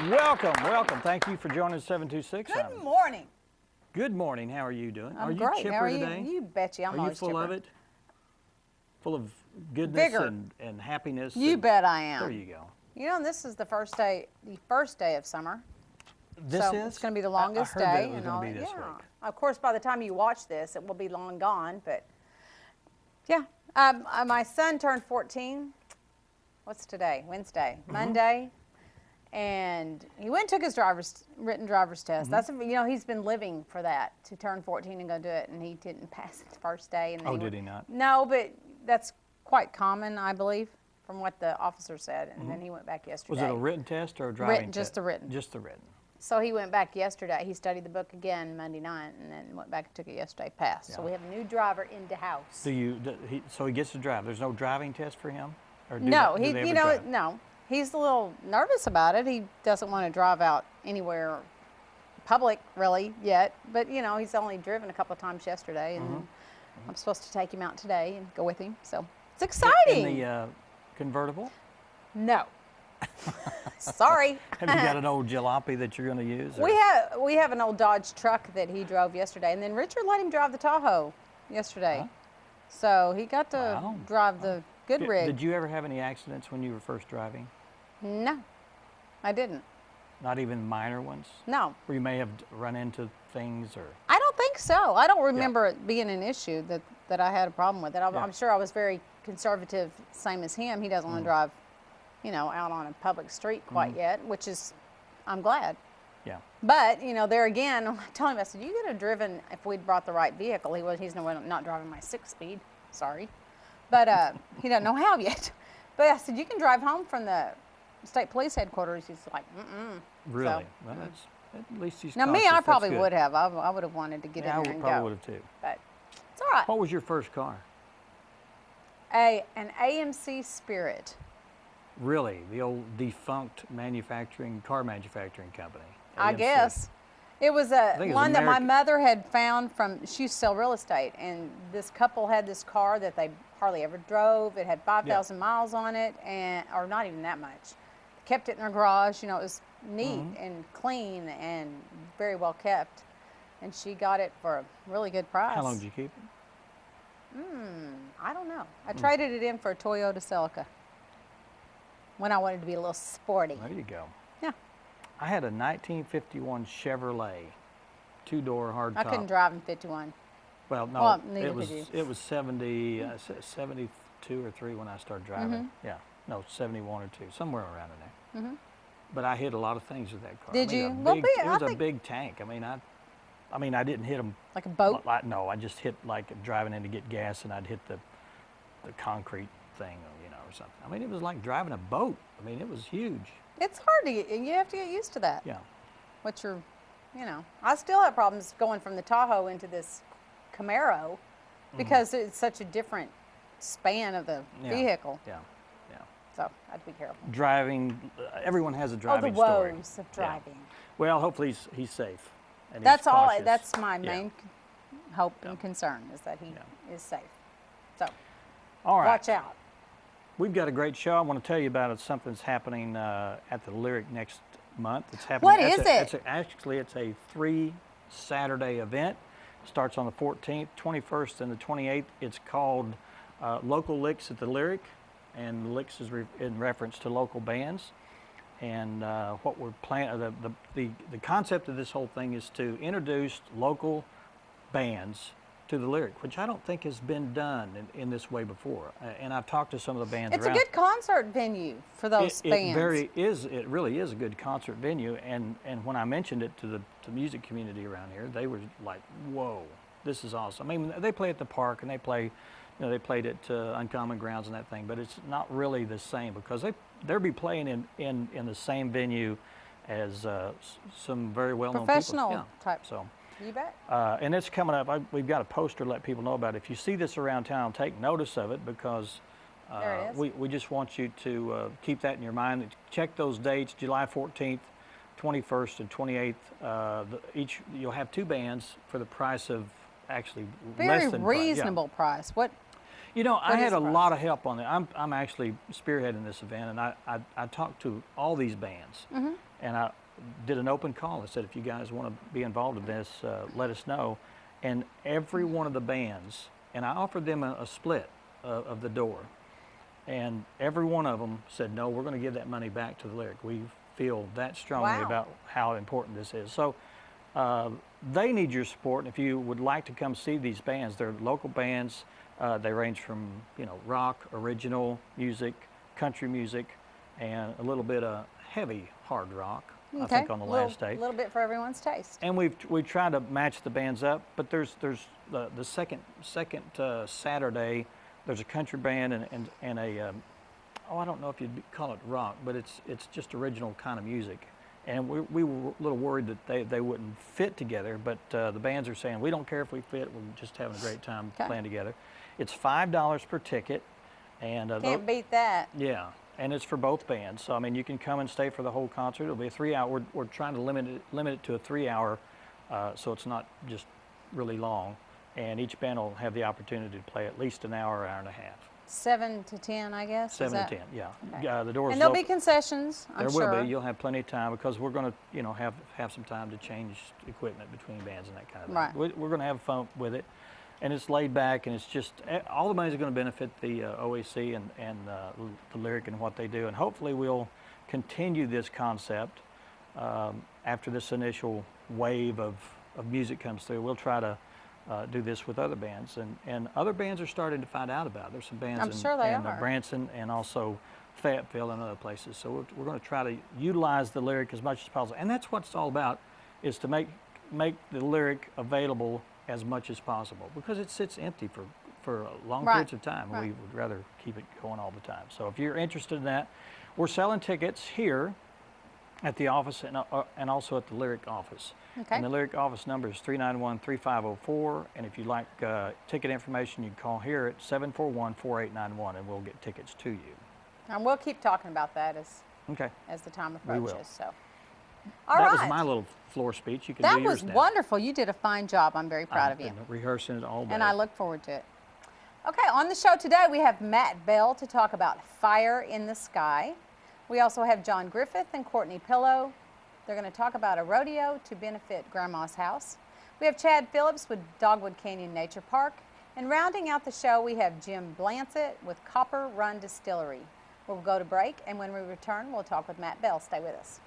Welcome, welcome. Thank you for joining 726. Good morning. Good morning. How are you doing? I'm are you great. chipper How are you? today? You betcha. I'm Are you always full chipper. of it? Full of goodness Vigor. and happiness? You bet I am. There you go. You know, this is the first day of summer. This so is? it's going to be the longest I heard day. that it was going to be this week. Of course, by the time you watch this, it will be long gone. But yeah, my son turned 14. What's today? Wednesday. Monday. And he went and took his written driver's test. That's, he's been living for that, to turn 14 and go do it, and he didn't pass it the first day. And Did he not? No, but that's quite common, I believe, from what the officer said. And then he went back yesterday. Was it a written test or a driving Written, just test? the written. Just the written. So he went back yesterday. He studied the book again Monday night, and then went back and took it yesterday, passed. Yeah. So we have a new driver in the house. So he gets to drive. There's no driving test for him? Or No, do they ever drive? no. He's a little nervous about it. He doesn't want to drive out anywhere public, really, yet. But, he's only driven a couple of times yesterday, and I'm supposed to take him out today and go with him. So it's exciting. In the convertible? No. Sorry. Have you got an old jalopy that you're going to use? Or? We have an old Dodge truck that he drove yesterday, and then Richard let him drive the Tahoe yesterday. Huh? So he got to drive the good rig. Did you ever have any accidents when you were first driving? No, I didn't. Not even minor ones? No. Where you may have run into things or? I don't think so. I don't remember it being an issue that I had a problem with it. I'm sure I was very conservative, same as him. He doesn't want to drive, out on a public street quite yet, which is, I'm glad. Yeah. But, there again, I told him, I said, you could have driven if we'd brought the right vehicle. He's not driving my 6-speed, sorry. But he doesn't know how yet. But I said, you can drive home from the state police headquarters. He's like, Really? So, well, that's, at least he's now, cautious. me, I probably That's good. would have. I would have wanted to get in there and go. I probably would have too. But it's all right. What was your first car? An AMC Spirit. Really? The old defunct car manufacturing company? I AMC. guess. It was one that my American. mother had found she used to sell real estate, and this couple had this car that they hardly ever drove. It had 5,000 miles on it, or not even that much. Kept it in their garage. It was neat and clean and very well kept. And she got it for a really good price. How long did you keep it? I don't know. I traded it in for a Toyota Celica when I wanted to be a little sporty. There you go. Yeah. I had a 1951 Chevrolet, 2-door hardtop. I couldn't drive in 51. Well, no, Well, neither it could you. was 72 or 3 when I started driving. Yeah, no, 71 or 2, somewhere around in there. But I hit a lot of things with that car. Did I mean, you? a Well, big- I it was a think- big tank. I mean, I didn't hit them. Like a boat? No, I just hit like driving in to get gas, and I'd hit the concrete thing, or something. I mean, it was like driving a boat. I mean, it was huge. It's hard to get. You have to get used to that. Yeah. I still have problems going from the Tahoe into this Camaro because it's such a different span of the vehicle. Yeah. So I have to be careful. Driving, everyone has a driving the story. woes of driving. Yeah. Well, hopefully he's safe. And That's he's all. cautious. That's my Yeah. main hope and concern is that he is safe. So All right. watch out. We've got a great show. I want to tell you about it. Something's happening at the Lyric next month. It's happening. What is it? Actually, it's a 3-Saturday event. It starts on the 14th, 21st, and the 28th. It's called Local Licks at the Lyric, and Licks is in reference to local bands. And what we're planning, the concept of this whole thing is to introduce local bands to the Lyric, which I don't think has been done in this way before. And I've talked to some of the bands It's around. a good concert venue for those bands. It really is a good concert venue. And when I mentioned it to the music community around here, they were like, "Whoa, this is awesome." I mean, they play at the park and they play, they played at Uncommon Grounds and that thing, but it's not really the same because they'll be playing in the same venue as some very well-known people. Professional type. So. You bet. And it's coming up. We've got a poster to let people know about it. If you see this around town, take notice of it because There it is. we just want you to keep that in your mind. Check those dates, July 14th, 21st, and 28th. You'll have 2 bands for the price of actually Very less than reasonable price. What? I had is a the price? lot of help on it. I'm actually spearheading this event, and I talked to all these bands, and I did an open call. I said, if you guys want to be involved in this, let us know. And every one of the bands, and I offered them a split of the door, and every one of them said, no, we're going to give that money back to the Lyric. We feel that strongly about how important this is. So they need your support, and if you would like to come see these bands, they're local bands. They range from, rock, original music, country music, and a little bit of heavy hard rock. I think on the last day. A little bit for everyone's taste. And we try to match the bands up, but there's the second Saturday, there's a country band and a I don't know if you'd call it rock, but it's just original kind of music. And we were a little worried that they wouldn't fit together, but the bands are saying, we don't care if we fit, we're just having a great time playing together. It's $5 per ticket. And can't beat that. Yeah, and it's for both bands. So, I mean, you can come and stay for the whole concert. It'll be a 3-hour. We're trying to limit it to a 3-hour, so it's not just really long. And each band will have the opportunity to play at least an hour, hour and a half. 7 to 10, I guess. 7 to 10, yeah. Okay. The doors. And there'll be concessions, I'm sure. There will be. You'll have plenty of time because we're going to, have some time to change equipment between bands and that kind of thing. Right. We're going to have fun with it, and it's laid back, and it's just all the money is going to benefit the OAC and the Lyric and what they do, and hopefully we'll continue this concept after this initial wave of music comes through. We'll try to do this with other bands, and other bands are starting to find out about it. There's some bands in Branson and also Fayetteville and other places. So we're going to try to utilize the Lyric as much as possible, and that's what it's all about, is to make the Lyric available as much as possible, because it sits empty for long periods of time. We would rather keep it going all the time. So if you're interested in that, we're selling tickets here at the office and also at the Lyric office. Okay. And the Lyric office number is 391-3504. And if you'd like ticket information, you can call here at 741-4891, and we'll get tickets to you. And we'll keep talking about that as the time approaches. We will. So, that was my little floor speech. You can do yours now. That was wonderful. You did a fine job. I'm very proud of you. I've been rehearsing it all day. And I look forward to it. Okay, on the show today we have Matt Bell to talk about Fire in the Sky. We also have John Griffith and Courtney Pillow. They're going to talk about a rodeo to benefit Grandma's house. We have Chad Phillips with Dogwood Canyon Nature Park. And rounding out the show, we have Jim Blancett with Copper Run Distillery. We'll go to break, and when we return, we'll talk with Matt Bell. Stay with us.